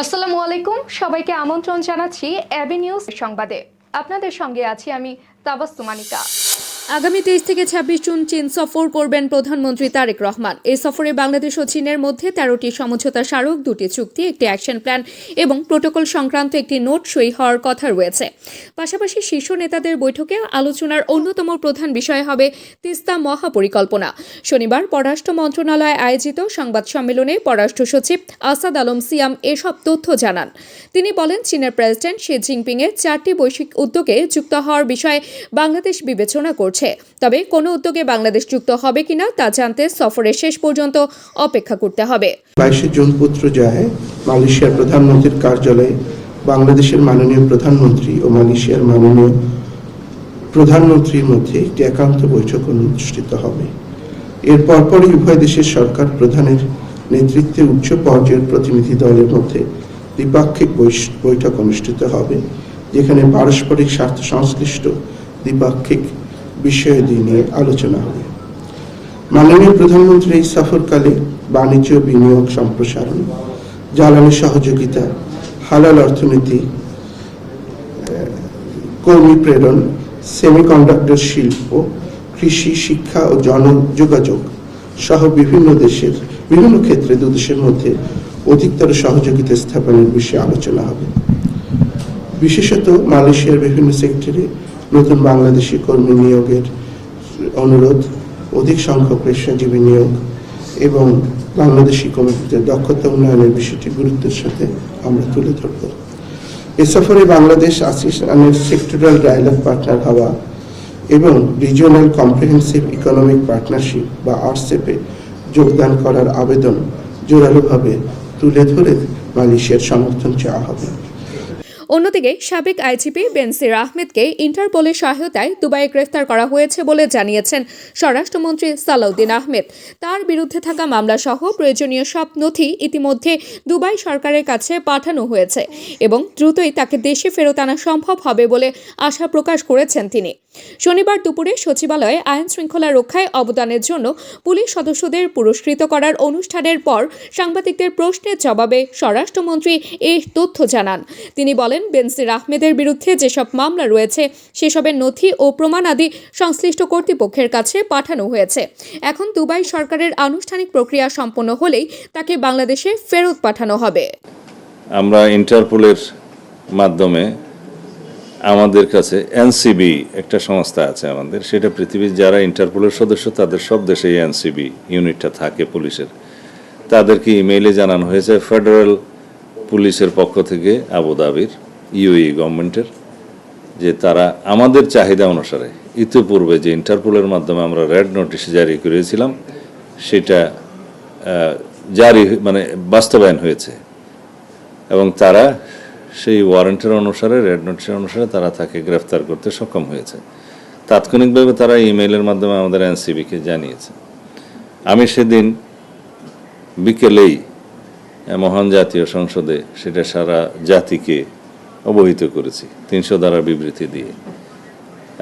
আসসালামু আলাইকুম, সবাইকে আমন্ত্রণ জানাচ্ছি এবি নিউজ সংবাদে। আপনাদের সঙ্গে আছি আমি তাবাসসুম আনিকা। আগামী 23 থেকে 26 জুন চীন সফর করবেন প্রধানমন্ত্রী তারেক রহমান। এই সফরে বাংলাদেশ ও চীনের মধ্যে 13টি সমঝোতা স্মারক, 2টি চুক্তি, একটি অ্যাকশন প্ল্যান এবং প্রোটোকল সংক্রান্ত একটি নোট সই হওয়ার কথা রয়েছে। পাশাপাশি শীর্ষ নেতাদের বৈঠকে আলোচনার অন্যতম প্রধান বিষয় হবে তিস্তা মহাপরিকল্পনা। শনিবার পররাষ্ট্র মন্ত্রণালয় আয়োজিত সংবাদ সম্মেলনে পররাষ্ট্র সচিব আসাদ আলম সিয়াম এসব তথ্য জানান। তিনি বলেন, চীনের প্রেসিডেন্ট শি জিনপিংয়ের 4টি বৈশ্বিক উদ্যোগে যুক্ত হওয়ার বিষয়ে বাংলাদেশ বিবেচনা করছে। তবে কোনো উদ্যোগে বাংলাদেশ যুক্ত হবে কিনা তা জানতে সফরের শেষ পর্যন্ত অপেক্ষা করতে হবে। 22 জুন পত্র যায় মালয়েশিয়ার প্রধানমন্ত্রীর কার্যালয়ে বাংলাদেশের মাননীয় প্রধানমন্ত্রী ও মালয়েশিয়ার মাননীয় প্রধানমন্ত্রীর মধ্যে একটি একান্ত বৈঠক অনুষ্ঠিত হবে। এর পরপরই উভয় দেশের সরকার প্রধানের নেতৃত্বে উচ্চ পর্যায়ের প্রতিনিধি দলের মধ্যে দ্বিপাক্ষিক বৈঠক অনুষ্ঠিত হবে, যেখানে পারস্পরিক স্বার্থ সংশ্লিষ্ট দ্বিপাক্ষিক বিষয়াদি নিয়ে আলোচনা হবে। মাননীয় প্রধানমন্ত্রী এই সফরকালে বাণিজ্য, বিনিয়োগ সম্প্রসারণ, জ্বালানি সহযোগিতা, হালাল অর্থনীতি, কর্মী প্রেরণ, সেমিকন্ডাক্টর শিল্প, কৃষি, শিক্ষা ও জনযোগাযোগ সহ বিভিন্ন ক্ষেত্রে দুদেশের মধ্যে অধিকতর সহযোগিতা স্থাপনের বিষয়ে আলোচনা হবে। বিশেষত মালয়েশিয়ার বিভিন্ন সেক্টরে নতুন বাংলাদেশি কর্মী নিয়োগের অনুরোধ, অধিক সংখ্যক পেশাজীবী নিয়োগ এবং বাংলাদেশি কর্মীদের দক্ষতা উন্নয়নের বিষয়টি গুরুত্বের সাথে আমরা তুলে ধরব। এ সফরে বাংলাদেশ আসিয়ানের সেক্টরাল ডায়ালগ পার্টনার হওয়া এবং রিজিওনাল কম্প্রিহেন্সিভ ইকোনমিক পার্টনারশিপ বা আরসেপে যোগদান করার আবেদন জোরালোভাবে তুলে ধরে মালয়েশিয়ার সমর্থন চাওয়া হবে। অন্যদিকে সাবেক আইজিপি বেনজির আহমেদকে ইন্টারপোলের সহায়তায় দুবাইয়ে গ্রেফতার করা হয়েছে বলে জানিয়েছেন স্বরাষ্ট্রমন্ত্রী সালাউদ্দিন আহমেদ। তার বিরুদ্ধে থাকা মামলা সহ প্রয়োজনীয় সব নথি ইতিমধ্যে দুবাই সরকারের কাছে পাঠানো হয়েছে এবং দ্রুতই তাকে দেশে ফেরত আনা সম্ভব হবে বলে আশা প্রকাশ করেছেন তিনি। শনিবার দুপুরে সচিবালয়ে আইন শৃঙ্খলা রক্ষায় অবদানের জন্য পুলিশ সদস্যদের পুরস্কৃত করার অনুষ্ঠানের পর সাংবাদিকদের প্রশ্নের জবাবে স্বরাষ্ট্রমন্ত্রী এই তথ্য জানান। তিনি বলেন, বেনজির আহমেদের বিরুদ্ধে যেসব মামলা রয়েছে সেসবের নথি ও প্রমাণাদি সংশ্লিষ্ট কর্তৃপক্ষের কাছে পাঠানো হয়েছে। এখন দুবাই সরকারের আনুষ্ঠানিক প্রক্রিয়া সম্পন্ন হলেই তাকে বাংলাদেশে ফেরত পাঠানো হবে। আমরা ইন্টারপোলের মাধ্যমে আমাদের কাছে এনসিবি একটা সংস্থা আছে আমাদের, সেটা পৃথিবীর যারা ইন্টারপোলের সদস্য তাদের সব দেশে এনসিবি ইউনিটটা থাকে পুলিশের। তাদেরকে ইমেইলে জানানো হয়েছে ফেডারেল পুলিশের পক্ষ থেকে আবুধাবির ইউএই গভর্নমেন্টের, যে তারা আমাদের চাহিদা অনুসারে ইতিপূর্বে যে ইন্টারপোলের মাধ্যমে আমরা রেড নোটিশ জারি করেছিলাম সেটা বাস্তবায়ন হয়েছে এবং তারা সেই ওয়ারেন্টের অনুসারে, রেড নোটিশের অনুসারে তারা তাকে গ্রেফতার করতে সক্ষম হয়েছে। তাৎক্ষণিকভাবে তারা ইমেইলের মাধ্যমে আমাদের এনসিবিকে জানিয়েছে। আমি সেদিন বিকেলেই মহান জাতীয় সংসদে সেটা সারা জাতিকে অবহিত করেছি 300 ধারার বিবৃতি দিয়ে,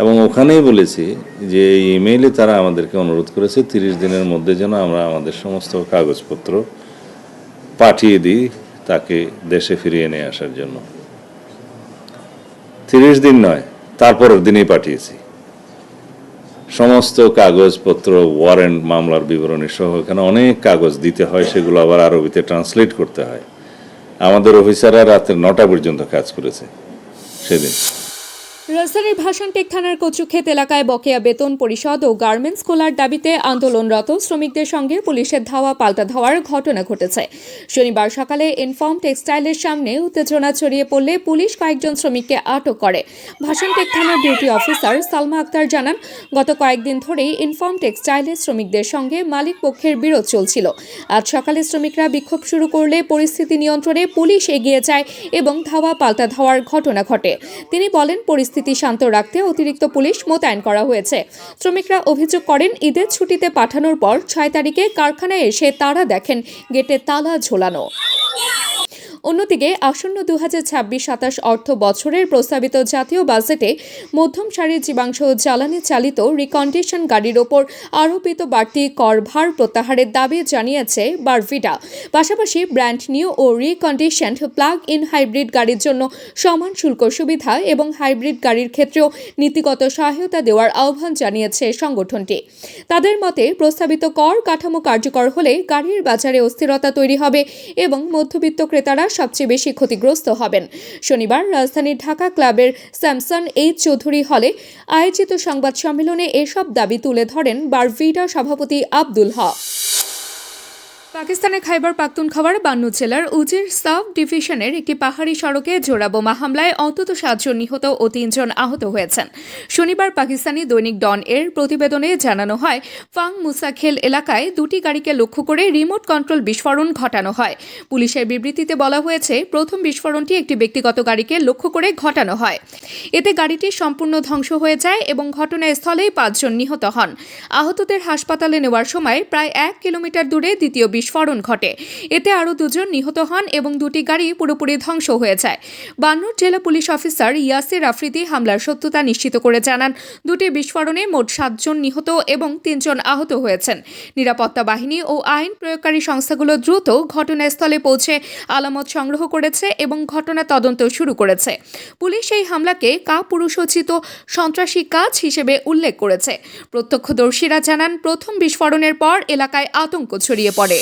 এবং ওখানেই বলেছি যে এই ইমেইলে তারা আমাদেরকে অনুরোধ করেছে 30 দিনের মধ্যে যেন আমরা আমাদের সমস্ত কাগজপত্র পাঠিয়ে দিই তাকে দেশে ফিরিয়ে নিয়ে আসার জন্য। 30 দিন নয়, তারপরের দিনেই পাঠিয়েছি সমস্ত কাগজপত্র, ওয়ারেন্ট, মামলার বিবরণী সহ। এখানে অনেক কাগজ দিতে হয়, সেগুলো আবার আরবিতে ট্রান্সলেট করতে হয়। আমাদের অফিসাররা রাতের 9টা পর্যন্ত কাজ করেছে সেদিন। রাজধানীর ভাসানটেক থানার কচুক্ষেত এলাকায় বকেয়া বেতন পরিশোধ ও গার্মেন্টস খোলার দাবিতে আন্দোলনরত শ্রমিকদের সঙ্গে পুলিশের ধাওয়া পাল্টা ধাওয়ার ঘটনা ঘটেছে। শনিবার সকালে ইনফর্ম টেক্সটাইলের সামনে উত্তেজনা ছড়িয়ে পড়লে পুলিশ কয়েকজন শ্রমিককে আটক করে। ভাসানটেক থানার ডিউটি অফিসার সালমা আক্তার জানান, গত কয়েকদিন ধরেই ইনফর্ম টেক্সটাইলের শ্রমিকদের সঙ্গে মালিক পক্ষের বিরোধ চলছিল। আজ সকালে শ্রমিকরা বিক্ষোভ শুরু করলে পরিস্থিতি নিয়ন্ত্রণে পুলিশ এগিয়ে যায় এবং ধাওয়া পাল্টা ধাওয়ার ঘটনা ঘটে। তিনি বলেন, পরিস্থিতি শান্ত রাখতে অতিরিক্ত পুলিশ মোতায়েন করা হয়েছে। শ্রমিকরা অভিযোগ করেন, ঈদের ছুটিতে পাঠানোর পর 6 তারিখে কারখানায় এসে তারা দেখেন গেটে তালা ঝোলানো। অন্যদিকে আসন্ন 2026-27 অর্থ বছরের প্রস্তাবিত জাতীয় বাজেটে মধ্যম সারির জীবাংশ জ্বালানি চালিত রিকন্ডিশন গাড়ির ওপর আরোপিত বাড়তি কর ভার প্রত্যাহারের দাবি জানিয়েছে বারভিটা। পাশাপাশি ব্র্যান্ড নিউ ও রিকন্ডিশনড প্লাগ ইন হাইব্রিড গাড়ির জন্য সমান শুল্ক সুবিধা এবং হাইব্রিড গাড়ির ক্ষেত্রেও নীতিগত সহায়তা দেওয়ার আহ্বান জানিয়েছে সংগঠনটি। তাদের মতে প্রস্তাবিত কর কাঠামো কার্যকর হলে গাড়ির বাজারে অস্থিরতা তৈরি হবে এবং মধ্যবিত্ত ক্রেতারা সবচেয়ে বেশি ক্ষতিগ্রস্ত হবেন। শনিবার রাজধানীর ঢাকা ক্লাবের স্যামসন এইচ চৌধুরী হলে আয়োজিত সংবাদ সম্মেলনে এসব দাবি তুলে ধরেন বারভিটা সভাপতি আব্দুল হক। পাকিস্তানের খাইবার পাখতুনখোয়ার বান্নু জেলার উজির সাব ডিভিশনের একটি পাহাড়ি সড়কে জোড়া বোমা হামলায় অন্তত 7 জন নিহত ও 3 জন আহত হয়েছেন। শনিবার পাকিস্তানি দৈনিক ডন এর প্রতিবেদনে জানানো হয়, ফাং মুসাখেল এলাকায় দুটি গাড়িকে লক্ষ্য করে রিমোট কন্ট্রোল বিস্ফোরণ ঘটানো হয়। পুলিশের বিবৃতিতে বলা হয়েছে, প্রথম বিস্ফোরণটি একটি ব্যক্তিগত গাড়িকে লক্ষ্য করে ঘটানো হয়। এতে গাড়িটি সম্পূর্ণ ধ্বংস হয়ে যায় এবং ঘটনাস্থলেই 5 জন নিহত হন। আহতদের হাসপাতালে নেওয়ার সময় প্রায় 1 কিলোমিটার দূরে দ্বিতীয় বিস্ফোরণ ঘটে। এতে আরও 2 জন নিহত হন এবং দুটি গাড়ি পুরোপুরি ধ্বংস হয়ে যায়। বান্নুর জেলা পুলিশ অফিসার ইয়াসির আফ্রিদি হামলার সত্যতা নিশ্চিত করে জানান, দুটি বিস্ফোরণে মোট 7 জন নিহত এবং 3 জন আহত হয়েছেন। নিরাপত্তা বাহিনী ও আইন প্রয়োগকারী সংস্থাগুলো দ্রুত ঘটনাস্থলে পৌঁছে আলামত সংগ্রহ করেছে এবং ঘটনা তদন্ত শুরু করেছে। পুলিশ এই হামলাকে কাপুরুষোচিত সন্ত্রাসী কাজ হিসেবে উল্লেখ করেছে। প্রত্যক্ষদর্শীরা জানান, প্রথম বিস্ফোরণের পর এলাকায় আতঙ্ক ছড়িয়ে পড়ে।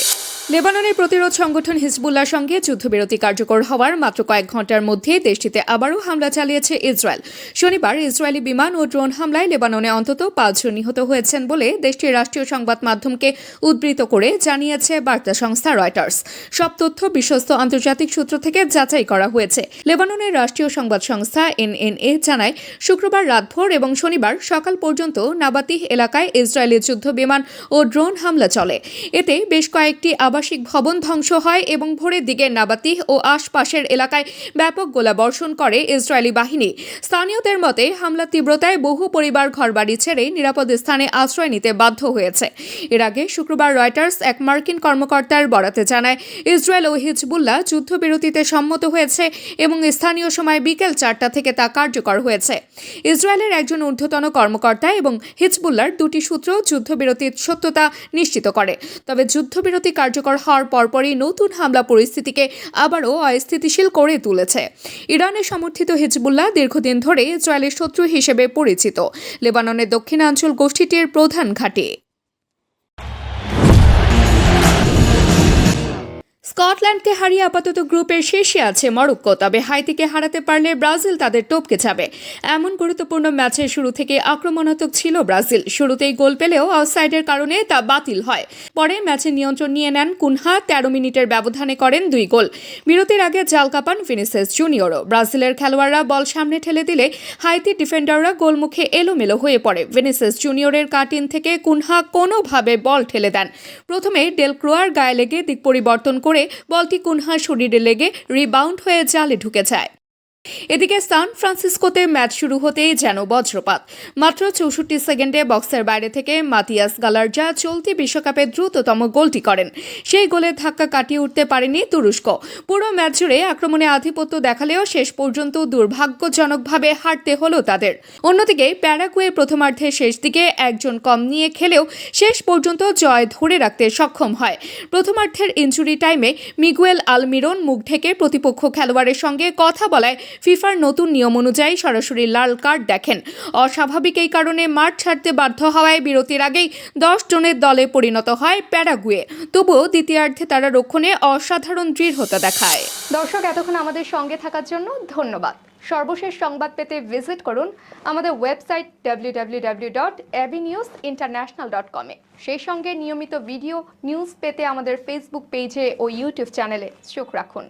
লেবাননের প্রতিরোধ সংগঠন হিজবুল্লাহর সঙ্গে যুদ্ধবিরতি কার্যকর হওয়ার মাত্র কয়েক ঘন্টার মধ্যে দেশটিতে আবারও হামলা চালিয়েছে ইসরায়েল। শনিবার ইসরায়েলি বিমান ও ড্রোন হামলায় লেবাননে অন্তত 5 জন নিহত হয়েছেন বলে দেশটির রাষ্ট্রীয় সংবাদ মাধ্যমকে উদ্ধৃত করে জানিয়েছে বার্তা সংস্থা রয়টার্স। সব তথ্য বিশ্বস্ত আন্তর্জাতিক সূত্র থেকে যাচাই করা হয়েছে। লেবাননের রাষ্ট্রীয় সংবাদ সংস্থা এনএনএ জানায়, শুক্রবার রাতভর এবং শনিবার সকাল পর্যন্ত নাবাতিহ এলাকায় ইসরায়েলি যুদ্ধ বিমান ও ড্রোন হামলা চলে। এতে বেশ কয়েকটি আবাসিক ভবন ধ্বংস হয় এবং ভোরের দিকে নাবাতিহ ও আশপাশের এলাকায় ব্যাপক গোলাবর্ষণ করে ইসরায়েলি বাহিনী। স্থানীয়দের মতে, হামলার তীব্রতায় বহু পরিবার ঘরবাড়ি ছেড়ে নিরাপদ স্থানে আশ্রয় নিতে বাধ্য হয়েছে। এর আগে শুক্রবার রয়টার্স এক মার্কিন কর্মকর্তার বরাতে জানায়, ইসরায়েল ও হিজবুল্লাহ যুদ্ধবিরতিতে সম্মত হয়েছে এবং স্থানীয় সময় বিকেল 4টা থেকে তা কার্যকর হয়েছে। ইসরায়েলের একজন ঊর্ধ্বতন কর্মকর্তা এবং হিজবুল্লাহর দুটি সূত্র যুদ্ধবিরতির সত্যতা নিশ্চিত করে। তবে যুদ্ধবিরতি কার্যকর হওয়ার পরপরই নতুন হামলা পরিস্থিতিকে আবারও অস্থিতিশীল করে তুলেছে। ইরানের সমর্থিত হিজবুল্লাহ দীর্ঘদিন ধরে ইসরায়েলের শত্রু হিসেবে পরিচিত। লেবাননের দক্ষিণাঞ্চল গোষ্ঠীটির প্রধান ঘাঁটি। স্কটল্যান্ডকে হারিয়ে আপাতত গ্রুপের শীর্ষে আছে মরক্কো। তবে হাইতিকে হারাতে পারলে ব্রাজিল তাদের টপকে যাবে। এমন গুরুত্বপূর্ণ ম্যাচের শুরু থেকে আক্রমণাত্মক ছিল ব্রাজিল। শুরুতেই গোল পেলেও অফসাইডের কারণে তা বাতিল হয়। পরে ম্যাচের নিয়ন্ত্রণ নিয়ে নেন কুনহা। 13 মিনিটের ব্যবধানে করেন 2 গোল। বিরতির আগে জাল কাপান ভিনিসিয়াস জুনিয়রও। ব্রাজিলের খেলোয়াড়রা বল সামনে ঠেলে দিলে হাইতির ডিফেন্ডাররা গোলমুখে এলোমেলো হয়ে পড়ে। ভিনিসিয়াস জুনিয়রের কাটিন থেকে কুনহা কোনোভাবে বল ঠেলে দেন। প্রথমে ডেল ক্রোয়ার গায়ে লেগে দিক পরিবর্তন করে বলটি কুনহার শরীরে লেগে রিবাউন্ড হয়ে জালে ঢুকে যায়। এদিকে সান ফ্রান্সিসকোতে ম্যাচ শুরু হতেই যেন বজ্রপাত। মাত্র 64 সেকেন্ডে বক্সের বাইরে থেকে মাতিয়াস গালারজা চলতি বিশ্বকাপের দ্রুততম গোলটি করেন। সেই গোলের ধাক্কা কাটিয়ে উঠতে পারেনি তুরস্ক। পুরো ম্যাচ জুড়ে আক্রমণে আধিপত্য দেখালেও শেষ পর্যন্ত দুর্ভাগ্যজনকভাবে হারতে হলো তাদের। অন্যদিকে প্যারাগুয়ে প্রথমার্ধের শেষ দিকে একজন কম নিয়ে খেলেও শেষ পর্যন্ত জয় ধরে রাখতে সক্ষম হয়। প্রথমার্ধের ইনজুরি টাইমে মিগুয়েল আলমিরন মুখ ঢেকে প্রতিপক্ষ খেলোয়াড়ের সঙ্গে কথা বলায় ফিফার নতুন নিয়ম অনুযায়ী সরাসরি লাল কার্ড দেখেন। অস্বাভাবিক এই কারণে মাঠ ছাড়তে বাধ্য হওয়ায় বিরতির আগেই 10 জনের দলে পরিণত হয় প্যারাগুয়ে। তবুও দ্বিতীয়ার্ধে তারা রক্ষণে অসাধারণ দৃঢ়তা দেখায়। দর্শক, এতক্ষণ আমাদের সঙ্গে থাকার জন্য ধন্যবাদ। সর্বশেষ সংবাদ পেতে ভিজিট করুন আমাদের ওয়েবসাইট www.abnewsinternational.com এ। সেই সঙ্গে নিয়মিত ভিডিও নিউজ পেতে আমাদের ফেসবুক পেজে ও ইউটিউব চ্যানেলে চোখ রাখুন।